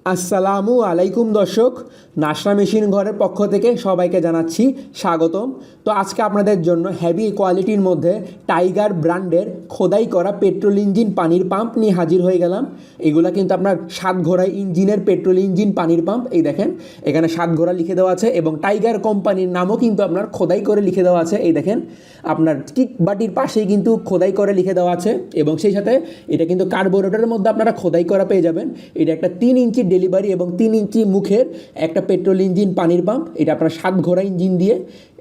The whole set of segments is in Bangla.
আসসালামু আলাইকুম দর্শক, নাশরা মেশিন ঘরের পক্ষ থেকে সবাইকে জানাচ্ছি স্বাগতম। তো আজকে আপনাদের জন্য হেভি কোয়ালিটির মধ্যে টাইগার ব্র্যান্ডের খোদাই করা পেট্রোল ইঞ্জিন পানির পাম্প নিয়ে হাজির হয়ে গেলাম। এগুলা কিন্তু আপনার 7 ঘোড়া ইঞ্জিনের পেট্রোল ইঞ্জিন পানির পাম্প। এই দেখেন, এখানে 7 ঘোড়া লিখে দেওয়া আছে এবং টাইগার কোম্পানির নামও কিন্তু আপনার খোদাই করে লিখে দেওয়া আছে। এই দেখেন, আপনার কিক বাটির পাশেই কিন্তু খোদাই করে লিখে দেওয়া আছে এবং সেই সাথে এটা কিন্তু কার্বোরেটরের মধ্যে আপনারা খোদাই করা পেয়ে যাবেন। এটা একটা 3 ইঞ্চি ডেলিভারি এবং 3 ইঞ্চি মুখের একটা পেট্রোল ইঞ্জিন পানির পাম্প। এটা আপনার 7 ঘোড়া ইঞ্জিন দিয়ে।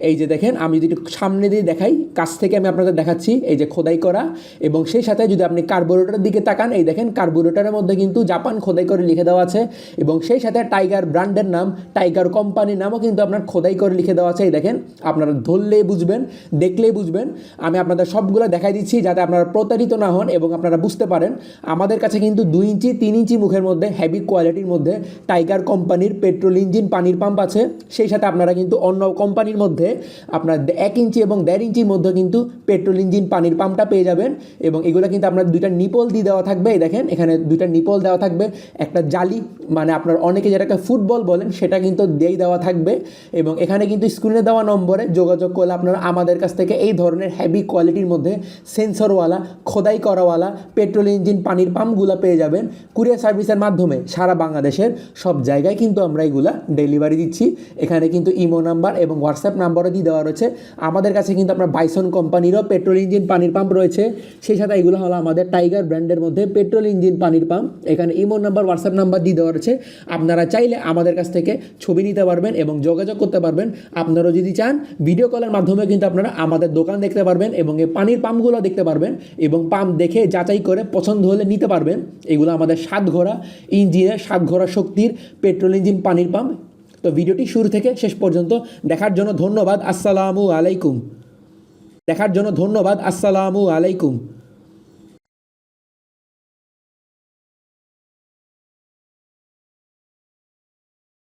এই যে দেখেন, আমি যদি একটু সামনে দিয়ে দেখাই, কাছ থেকে আমি আপনাদের দেখাচ্ছি। এই যে খোদাই করা এবং সেই সাথে যদি আপনি কার্বোরেটরের দিকে তাকান, এই দেখেন কার্বোরেটরের মধ্যে কিন্তু জাপান খোদাই করে লিখে দেওয়া আছে এবং সেই সাথে টাইগার ব্র্যান্ডের নাম, টাইগার কোম্পানির নামও কিন্তু আপনার খোদাই করে লিখে দেওয়া আছে। এই দেখেন, আপনারা ধরলেই বুঝবেন, দেখলেই বুঝবেন। আমি আপনাদের সবগুলো দেখাই দিচ্ছি যাতে আপনারা প্রতারিত না হন এবং আপনারা বুঝতে পারেন। আমাদের কাছে কিন্তু 2 ইঞ্চি 3 ইঞ্চি মুখের মধ্যে হেভি কোয়ালিটির মধ্যে টাইগার কোম্পানির পেট্রোল ইঞ্জিন পানির পাম্প আছে। সেই সাথে আপনারা কিন্তু অন্য কোম্পানির মধ্যে আপনার 1 ইঞ্চি এবং 1.5 ইঞ্চির মধ্যে কিন্তু পেট্রোল ইঞ্জিন পানির পাম্পটা পেয়ে যাবেন এবং এগুলো কিন্তু আপনার 2টা নিপল দিয়ে দেওয়া থাকবে। এই দেখেন, এখানে 2টা নিপল দেওয়া থাকবে, একটা জালি, মানে আপনার অনেকে যেটাকে ফুটবল বলেন সেটা কিন্তু দিয়েই দেওয়া থাকবে এবং এখানে কিন্তু স্ক্রিনে দেওয়া নম্বরে যোগাযোগ করলে আপনারা আমাদের কাছ থেকে এই ধরনের হেভি কোয়ালিটির মধ্যে সেন্সরওয়ালা, খোদাই করাওয়ালা পেট্রোল ইঞ্জিন পানির পাম্পগুলো পেয়ে যাবেন। কুরিয়ার সার্ভিসের মাধ্যমে সারা বাংলাদেশের সব জায়গায় কিন্তু আমরা এগুলা ডেলিভারি দিচ্ছি। এখানে কিন্তু ইমো নাম্বার এবং হোয়াটসঅ্যাপ নাম্বারও দিয়ে দেওয়া রয়েছে। আমাদের কাছে কিন্তু আপনার বাইসন কোম্পানিরও পেট্রোল ইঞ্জিন পানির পাম্প রয়েছে। সেই সাথে এগুলো হলো আমাদের টাইগার ব্র্যান্ডের মধ্যে পেট্রোল ইঞ্জিন পানির পাম্প। এখানে ইমো নাম্বার, হোয়াটসঅ্যাপ নাম্বার দিয়ে দেওয়া রয়েছে। আপনারা চাইলে আমাদের কাছ থেকে ছবি নিতে পারবেন এবং যোগাযোগ করতে পারবেন। আপনারা যদি চান ভিডিও কলের মাধ্যমে কিন্তু আপনারা আমাদের দোকান দেখতে পারবেন এবং এই পানির পাম্পগুলো দেখতে পারবেন এবং পাম্প দেখে যাচাই করে পছন্দ হলে নিতে পারবেন। এগুলো আমাদের 7 ঘোড়া ইঞ্জিনের, 7 ঘোড়া শক্তির পেট্রোল ইঞ্জিন পানির পাম্প। তো ভিডিওটি শুরু থেকে শেষ পর্যন্ত দেখার জন্য ধন্যবাদ। আসসালামু আলাইকুম। দেখার জন্য ধন্যবাদ। আসসালামু আলাইকুম।